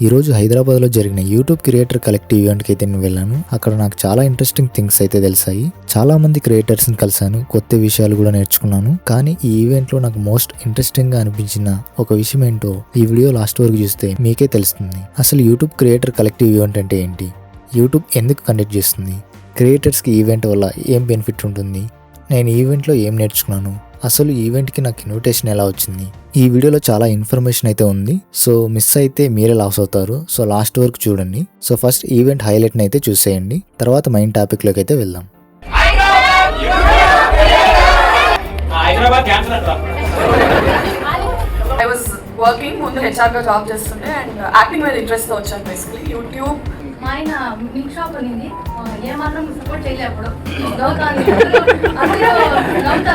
ఈరోజు హైదరాబాద్లో జరిగిన యూట్యూబ్ క్రియేటర్ కలెక్టివ్ ఈవెంట్కి అయితే నేను వెళ్ళాను. అక్కడ నాకు చాలా ఇంట్రెస్టింగ్ థింగ్స్ అయితే తెలిసాయి. చాలా మంది క్రియేటర్స్ని కలిసాను, కొత్త విషయాలు కూడా నేర్చుకున్నాను. కానీ ఈ ఈవెంట్లో నాకు మోస్ట్ ఇంట్రెస్టింగ్గా అనిపించిన ఒక విషయం ఏంటో ఈ వీడియో లాస్ట్ వరకు చూస్తే మీకే తెలుస్తుంది. అసలు యూట్యూబ్ క్రియేటర్ కలెక్టివ్ ఈవెంట్ అంటే ఏంటి, యూట్యూబ్ ఎందుకు కండక్ట్ చేస్తుంది, క్రియేటర్స్కి ఈవెంట్ వల్ల ఏం బెనిఫిట్ ఉంటుంది, నేను ఈవెంట్లో ఏం నేర్చుకున్నాను, అసలు ఈవెంట్కి నాకు ఇన్విటేషన్ ఎలా వచ్చింది. ఈ వీడియోలో చాలా ఇన్ఫర్మేషన్ అయితే ఉంది. సో మిస్ అయితే మీరే లాస్ అవుతారు. సో లాస్ట్ వరకు చూడండి. సో ఫస్ట్ ఈవెంట్ హైలైట్ని అయితే చూసేయండి, తర్వాత మెయిన్ టాపిక్లోకి అయితే వెళ్దాం. I was working ముందు హెచ్ఆర్ గా జాబ్ చేస్తుండే అండ్ యాక్టింగ్ మీద ఇంట్రెస్ట్ తో వచ్చాను. బేసికలీ యూట్యూబ్ మా ఆయన మిల్క్ షాప్ ఉంది, ఏమాత్రం సపోర్ట్ చేయలేప్పుడు నవ్వుతారు అట్లంతా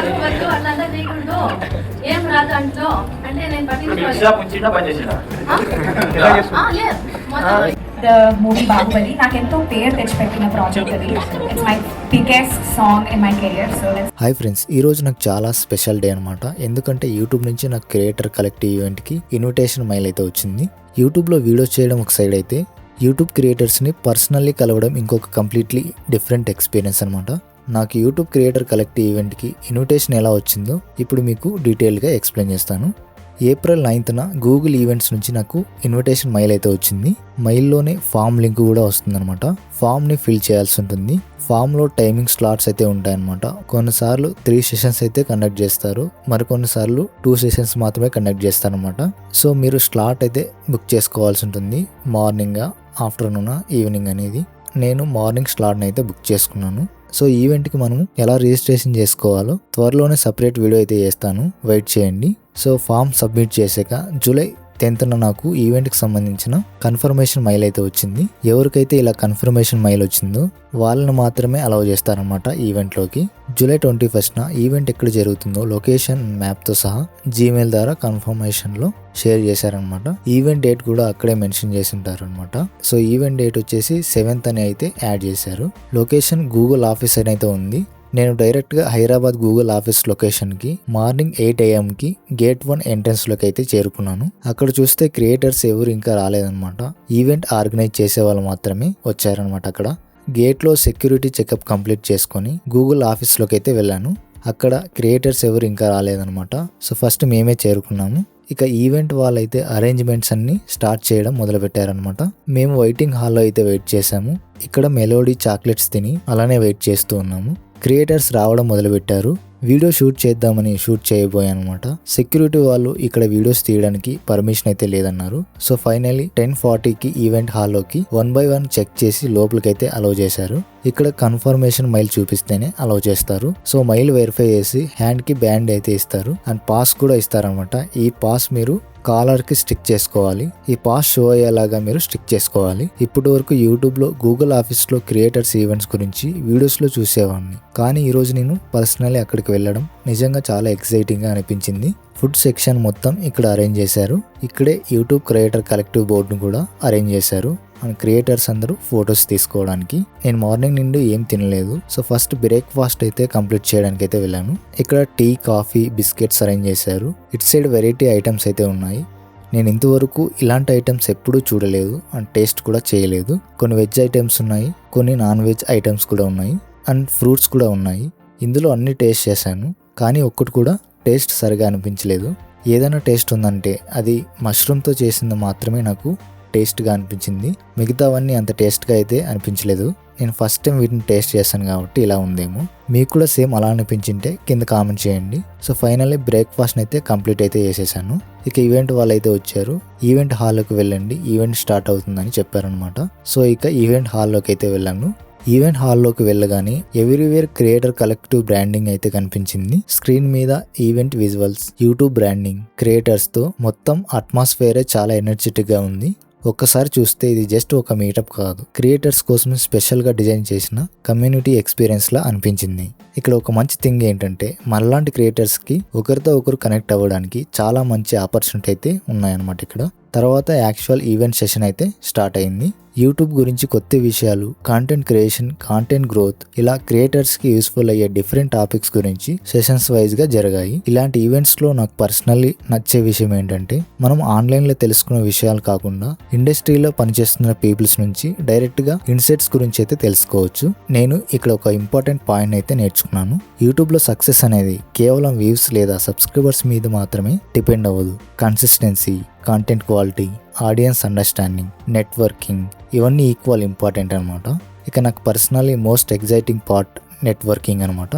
చేయకూడదు, ఏం రాదు అంట్లో అంటే నేను మూవీ బాహుబలి నాకెంతో పేరు తెచ్చిపెట్టిన ప్రాజెక్ట్ అది. It's my biggest song in my career. So hi friends, ఈ రోజు నాకు చాలా స్పెషల్ డే అనమాట. ఎందుకంటే యూట్యూబ్ నుంచి నాకు క్రియేటర్ కలెక్టివ్ ఈవెంట్కి ఇన్విటేషన్ మెయిల్ అయితే వచ్చింది. యూట్యూబ్లో వీడియోస్ చేయడం ఒక సైడ్ అయితే, యూట్యూబ్ క్రియేటర్స్ని పర్సనల్లీ కలవడం ఇంకొక కంప్లీట్లీ డిఫరెంట్ ఎక్స్పీరియన్స్ అనమాట. నాకు యూట్యూబ్ క్రియేటర్ కలెక్టివ్ ఈవెంట్కి ఇన్విటేషన్ ఎలా వచ్చిందో ఇప్పుడు మీకు డీటెయిల్గా ఎక్స్ప్లెయిన్ చేస్తాను. ఏప్రిల్ 9న గూగుల్ ఈవెంట్స్ నుంచి నాకు ఇన్విటేషన్ మెయిల్ అయితే వచ్చింది. మెయిల్లోనే ఫామ్ లింక్ కూడా వస్తుందన్నమాట. ఫామ్ని ఫిల్ చేయాల్సి ఉంటుంది. ఫామ్లో టైమింగ్ స్లాట్స్ అయితే ఉంటాయన్నమాట. కొన్నిసార్లు 3 సెషన్స్ అయితే కండక్ట్ చేస్తారు, మరికొన్నిసార్లు 2 సెషన్స్ మాత్రమే కండక్ట్ చేస్తారనమాట. సో మీరు స్లాట్ అయితే బుక్ చేసుకోవాల్సి ఉంటుంది. మార్నింగా, ఆఫ్టర్నూనా, ఈవినింగ్ అనేది. నేను మార్నింగ్ స్లాట్ని అయితే బుక్ చేసుకున్నాను. సో ఈవెంట్కి మనం ఎలా రిజిస్ట్రేషన్ చేసుకోవాలో త్వరలోనే సపరేట్ వీడియో అయితే చేస్తాను, వెయిట్ చేయండి. సో ఫామ్ సబ్మిట్ చేశాక జూలై 10న నాకు ఈవెంట్కి సంబంధించిన కన్ఫర్మేషన్ మెయిల్ అయితే వచ్చింది. ఎవరికైతే ఇలా కన్ఫర్మేషన్ మెయిల్ వచ్చిందో వాళ్ళని మాత్రమే అలౌ చేస్తారనమాట ఈవెంట్లోకి. జూలై 21న ఈవెంట్ ఎక్కడ జరుగుతుందో లొకేషన్ మ్యాప్తో సహా జీమెయిల్ ద్వారా కన్ఫర్మేషన్లో షేర్ చేశారనమాట. ఈవెంట్ డేట్ కూడా అక్కడే మెన్షన్ చేసి ఉంటారనమాట. సో ఈవెంట్ డేట్ వచ్చేసి 7th అని అయితే యాడ్ చేశారు. లొకేషన్ గూగుల్ ఆఫీస్ అని అయితే ఉంది. నేను డైరెక్ట్గా హైదరాబాద్ గూగుల్ ఆఫీస్ లొకేషన్కి మార్నింగ్ 8 AM గేట్ 1 ఎంట్రన్స్లోకి అయితే చేరుకున్నాను. అక్కడ చూస్తే క్రియేటర్స్ ఎవరు ఇంకా రాలేదన్నమాట. ఈవెంట్ ఆర్గనైజ్ చేసే వాళ్ళు మాత్రమే వచ్చారనమాట. అక్కడ గేట్లో సెక్యూరిటీ చెకప్ కంప్లీట్ చేసుకొని గూగుల్ ఆఫీస్లోకి అయితే వెళ్ళాను. అక్కడ క్రియేటర్స్ ఎవరు ఇంకా రాలేదన్నమాట. సో ఫస్ట్ మేమే చేరుకున్నాము. ఇక ఈవెంట్ వాళ్ళైతే అరేంజ్మెంట్స్ అన్ని స్టార్ట్ చేయడం మొదలు పెట్టారనమాట. మేము వెయిటింగ్ హాల్లో అయితే వెయిట్ చేసాము. ఇక్కడ మెలోడీ చాక్లెట్స్ తిని అలానే వెయిట్ చేస్తూ ఉన్నాము. క్రియేటర్స్ రావడం మొదలుపెట్టారు. వీడియో షూట్ చేద్దామని షూట్ చేయబోయాను అనమాట. సెక్యూరిటీ వాళ్ళు ఇక్కడ వీడియోస్ తీయడానికి పర్మిషన్ అయితే లేదన్నారు. సో ఫైనల్లీ 10:40కి ఈవెంట్ హాల్లోకి 1 by 1 చెక్ చేసి లోపలికైతే అలౌ చేశారు. ఇక్కడ కన్ఫర్మేషన్ మెయిల్ చూపిస్తేనే అలౌ చేస్తారు. సో మెయిల్ వెరిఫై చేసి హ్యాండ్కి బ్యాండ్ అయితే ఇస్తారు అండ్ పాస్ కూడా ఇస్తారనమాట. ఈ పాస్ మీరు కాలర్కి స్టిక్ చేసుకోవాలి. ఈ పాస్ షో అయ్యేలాగా మీరు స్టిక్ చేసుకోవాలి. ఇప్పటి వరకు యూట్యూబ్లో గూగుల్ ఆఫీస్లో క్రియేటర్స్ ఈవెంట్స్ గురించి వీడియోస్లో చూసేవాడిని, కానీ ఈరోజు నేను పర్సనల్లీ అక్కడికి వెళ్ళడం నిజంగా చాలా ఎక్సైటింగ్గా అనిపించింది. ఫుడ్ సెక్షన్ మొత్తం ఇక్కడ అరేంజ్ చేశారు. ఇక్కడే యూట్యూబ్ క్రియేటర్ కలెక్టివ్ బోర్డును కూడా అరేంజ్ చేశారు అండ్ క్రియేటర్స్ అందరూ ఫొటోస్ తీసుకోవడానికి. నేను మార్నింగ్ నుండి ఏం తినలేదు. సో ఫస్ట్ బ్రేక్ఫాస్ట్ అయితే కంప్లీట్ చేయడానికి అయితే వెళ్ళాను. ఇక్కడ టీ, కాఫీ, బిస్కెట్స్ అరేంజ్ చేశారు. ఇటు సైడ్ వెరైటీ ఐటమ్స్ అయితే ఉన్నాయి. నేను ఇంతవరకు ఇలాంటి ఐటమ్స్ ఎప్పుడూ చూడలేదు అండ్ టేస్ట్ కూడా చేయలేదు. కొన్ని వెజ్ ఐటమ్స్ ఉన్నాయి, కొన్ని నాన్ వెజ్ ఐటమ్స్ కూడా ఉన్నాయి అండ్ ఫ్రూట్స్ కూడా ఉన్నాయి. ఇందులో అన్ని టేస్ట్ చేశాను, కానీ ఒక్కటి కూడా టేస్ట్ సరిగా అనిపించలేదు. ఏదైనా టేస్ట్ ఉందంటే అది మష్రూమ్తో చేసింది మాత్రమే నాకు టేస్ట్గా అనిపించింది. మిగతావన్నీ అంత టేస్ట్గా అయితే అనిపించలేదు. నేను ఫస్ట్ టైం వీటిని టేస్ట్ చేశాను కాబట్టి ఇలా ఉందేమో. మీకు కూడా సేమ్ అలా అనిపించింటే కింద కామెంట్ చేయండి. సో ఫైనల్లీ బ్రేక్ఫాస్ట్ అయితే కంప్లీట్ అయితే చేసేసాను. ఇక ఈవెంట్ వాళ్ళు అయితే వచ్చారు. ఈవెంట్ హాల్లోకి వెళ్ళండి, ఈవెంట్ స్టార్ట్ అవుతుందని చెప్పారనమాట. సో ఇక ఈవెంట్ హాల్లోకి అయితే వెళ్ళాను. ఈవెంట్ హాల్లోకి వెళ్ళగానే ఎవ్రీవేర్ క్రియేటర్ కలెక్టివ్ బ్రాండింగ్ అయితే కనిపించింది. స్క్రీన్ మీద ఈవెంట్ విజువల్స్, యూట్యూబ్ బ్రాండింగ్, క్రియేటర్స్తో మొత్తం అట్మాస్ఫియరే చాలా ఎనర్జెటిక్గా ఉంది. ఒక్కసారి చూస్తే ఇది జస్ట్ ఒక మీటప్ కాదు, క్రియేటర్స్ కోసం స్పెషల్గా డిజైన్ చేసిన కమ్యూనిటీ ఎక్స్పీరియన్స్లా అనిపించింది. ఇక్కడ ఒక మంచి థింగ్ ఏంటంటే మనలాంటి క్రియేటర్స్కి ఒకరితో ఒకరు కనెక్ట్ అవ్వడానికి చాలా మంచి ఆపర్చునిటీ అయితే ఉన్నాయన్నమాట ఇక్కడ. తర్వాత యాక్చువల్ ఈవెంట్ సెషన్ అయితే స్టార్ట్ అయింది. యూట్యూబ్ గురించి కొత్త విషయాలు, కాంటెంట్ క్రియేషన్, కాంటెంట్ గ్రోత్, ఇలా క్రియేటర్స్కి యూస్ఫుల్ అయ్యే డిఫరెంట్ టాపిక్స్ గురించి సెషన్స్ వైజ్గా జరిగాయి. ఇలాంటి ఈవెంట్స్లో నాకు పర్సనల్లీ నచ్చే విషయం ఏంటంటే మనం ఆన్లైన్లో తెలుసుకున్న విషయాలు కాకుండా ఇండస్ట్రీలో పనిచేస్తున్న పీపుల్స్ నుంచి డైరెక్ట్గా ఇన్సైట్స్ గురించి అయితే తెలుసుకోవచ్చు. నేను ఇక్కడ ఒక ఇంపార్టెంట్ పాయింట్ అయితే నేర్చుకున్నాను. యూట్యూబ్లో సక్సెస్ అనేది కేవలం వ్యూస్ లేదా సబ్స్క్రైబర్స్ మీద మాత్రమే డిపెండ్ అవ్వదు. Consistency, content quality, audience understanding, networking ఇవన్నీ ఈక్వల్ ఇంపార్టెంట్ అనమాట. ఇక నాకు personally most exciting part networking అనమాట.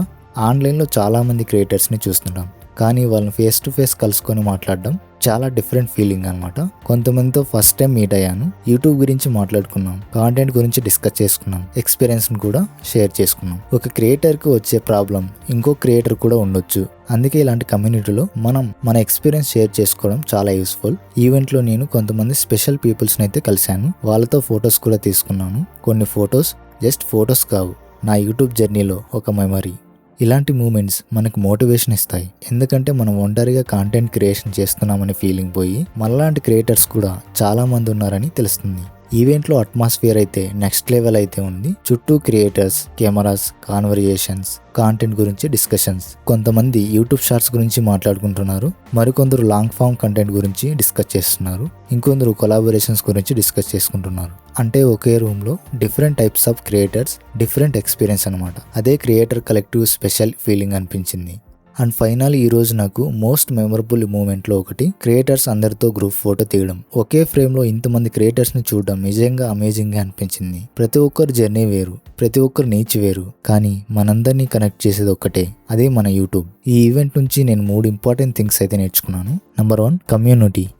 ఆన్లైన్లో చాలామంది క్రియేటర్స్ని చూస్తుంటాం, కానీ వాళ్ళని ఫేస్ టు ఫేస్ కలుసుకొని మాట్లాడడం చాలా డిఫరెంట్ ఫీలింగ్ అనమాట. కొంతమందితో ఫస్ట్ టైం మీట్ అయ్యాను, యూట్యూబ్ గురించి మాట్లాడుకున్నాం, కాంటెంట్ గురించి డిస్కస్ చేసుకున్నాం, ఎక్స్పీరియన్స్ని కూడా షేర్ చేసుకున్నాం. ఒక క్రియేటర్కి వచ్చే ప్రాబ్లం ఇంకో క్రియేటర్ కూడా ఉండొచ్చు. అందుకే ఇలాంటి కమ్యూనిటీలో మనం మన ఎక్స్పీరియన్స్ షేర్ చేసుకోవడం చాలా యూస్ఫుల్. ఈవెంట్లో నేను కొంతమంది స్పెషల్ పీపుల్స్ని అయితే కలిశాను, వాళ్ళతో ఫొటోస్ కూడా తీసుకున్నాను. కొన్ని ఫొటోస్ జస్ట్ ఫొటోస్ కావు, నా యూట్యూబ్ జర్నీలో ఒక మెమరీ. ఇలాంటి మూమెంట్స్ మనకు మోటివేషన్ ఇస్తాయి, ఎందుకంటే మనం ఒంటరిగా కాంటెంట్ క్రియేషన్ చేస్తున్నామని ఫీలింగ్ పోయి మనలాంటి క్రియేటర్స్ కూడా చాలా మంది ఉన్నారని తెలుస్తుంది. ఈవెంట్లో అట్మాస్ఫియర్ అయితే నెక్స్ట్ లెవెల్ అయితే ఉంది. చుట్టూ క్రియేటర్స్, కెమెరాస్, కాన్వర్జేషన్స్, కాంటెంట్ గురించి డిస్కషన్స్. కొంతమంది యూట్యూబ్ షార్ట్స్ గురించి మాట్లాడుకుంటున్నారు, మరికొందరు లాంగ్ ఫామ్ కంటెంట్ గురించి డిస్కస్ చేస్తున్నారు, ఇంకొందరు కొలాబొరేషన్స్ గురించి డిస్కస్ చేసుకుంటున్నారు. అంటే ఒకే రూమ్లో different types of creators, different experience అనమాట. అదే క్రియేటర్ కలెక్టివ్ స్పెషల్ ఫీలింగ్ అనిపించింది. అండ్ ఫైనల్ ఈ రోజు నాకు మోస్ట్ మెమరబుల్ మూమెంట్లో ఒకటి క్రియేటర్స్ అందరితో గ్రూప్ ఫోటో తీయడం. ఒకే ఫ్రేమ్లో ఇంతమంది క్రియేటర్స్ని చూడడం నిజంగా అమేజింగ్గా అనిపించింది. ప్రతి ఒక్కరు జర్నీ వేరు, ప్రతి ఒక్కరు నీచ్ వేరు, కానీ మనందరినీ కనెక్ట్ చేసేది ఒక్కటే, అదే మన యూట్యూబ్. ఈ ఈవెంట్ నుంచి నేను 3 ఇంపార్టెంట్ థింగ్స్ అయితే నేర్చుకున్నాను. Number 1,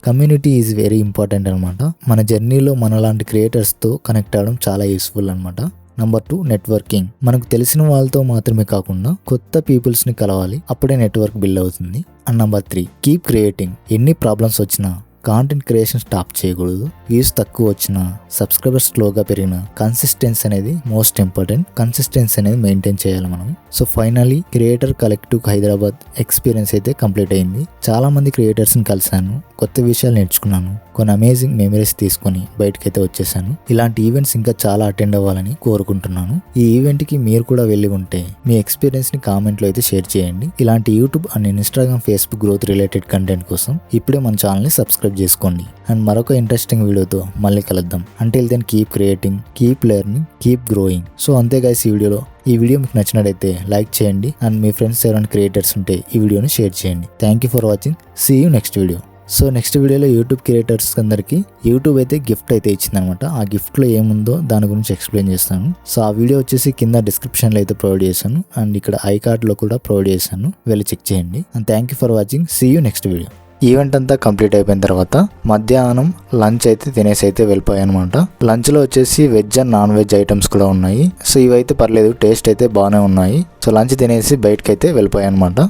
community is very important అనమాట. మన జర్నీలో మనలాంటి క్రియేటర్స్తో కనెక్ట్ అవ్వడం చాలా యూస్ఫుల్ అనమాట. Number 2, networking. మనకు తెలిసిన వాళ్ళతో మాత్రమే కాకుండా కొత్త పీపుల్స్ని కలవాలి, అప్పుడే నెట్వర్క్ బిల్డ్ అవుతుంది. And number 3, keep creating. ఎన్ని ప్రాబ్లమ్స్ వచ్చినా కాంటెంట్ క్రియేషన్ స్టాప్ చేయకూడదు. వ్యూస్ తక్కువ వచ్చినా, సబ్స్క్రైబర్స్ స్లోగా పెరిగినా కన్సిస్టెన్సీ అనేది మోస్ట్ ఇంపార్టెంట్. కన్సిస్టెన్సీ అనేది మెయింటైన్ చేయాలి మనం. So finally creator collective Hyderabad experience అయితే కంప్లీట్ అయింది. చాలా మంది క్రియేటర్స్ని కలిశాను, కొత్త విషయాలు నేర్చుకున్నాను, కొన్ని అమేజింగ్ మెమరీస్ తీసుకొని బయటకైతే వచ్చేసాను. ఇలాంటి ఈవెంట్స్ ఇంకా చాలా అటెండ్ అవ్వాలని కోరుకుంటున్నాను. ఈ ఈవెంట్కి మీరు కూడా వెళ్ళి ఉంటే మీ ఎక్స్పీరియన్స్ని కామెంట్లో అయితే షేర్ చేయండి. ఇలాంటి YouTube and Instagram, Facebook growth related content కోసం ఇప్పుడే మన ఛానల్ని సబ్స్క్రైబ్ చేసుకోండి. అండ్ మరొక ఇంట్రెస్టింగ్ వీడియోతో మళ్ళీ కలుద్దాం. Until then keep creating, keep learning, keep growing. So అంతే గైస్, ఈ వీడియో మీకు నచ్చినట్టయితే లైక్ చేయండి అండ్ మీ ఫ్రెండ్స్ ఎవరైనా క్రియేటర్స్ ఉంటే ఈ వీడియోని షేర్ చేయండి. Thank you for watching. See you next video. So next వీడియోలో యూట్యూబ్ క్రియేటర్స్ అందరికీ యూట్యూబ్ అయితే గిఫ్ట్ అయితే ఇచ్చిందనమాట. ఆ గిఫ్ట్లో ఏముందో దాని గురించి ఎక్స్ప్లెయిన్ చేస్తాను. సో ఆ వీడియో వచ్చేసి కింద డిస్క్రిప్షన్లో అయితే ప్రొవైడ్ చేశాను అండ్ ఇక్కడ ఐ కార్డ్లో కూడా ప్రొవైడ్ చేశాను, వెళ్ళి చెక్ చేయండి. And thank you for watching. See you next video. Event అంతా కంప్లీట్ అయిపోయిన తర్వాత మధ్యాహ్నం లంచ్ అయితే తినేసి అయితే వెళ్ళిపోయాయి అనమాట. లంచ్లో వచ్చేసి veg and non veg items కూడా ఉన్నాయి. సో ఇవైతే పర్లేదు, టేస్ట్ అయితే బాగానే ఉన్నాయి. సో లంచ్ తినేసి బయటకు అయితే వెళ్ళిపోయాయి అనమాట.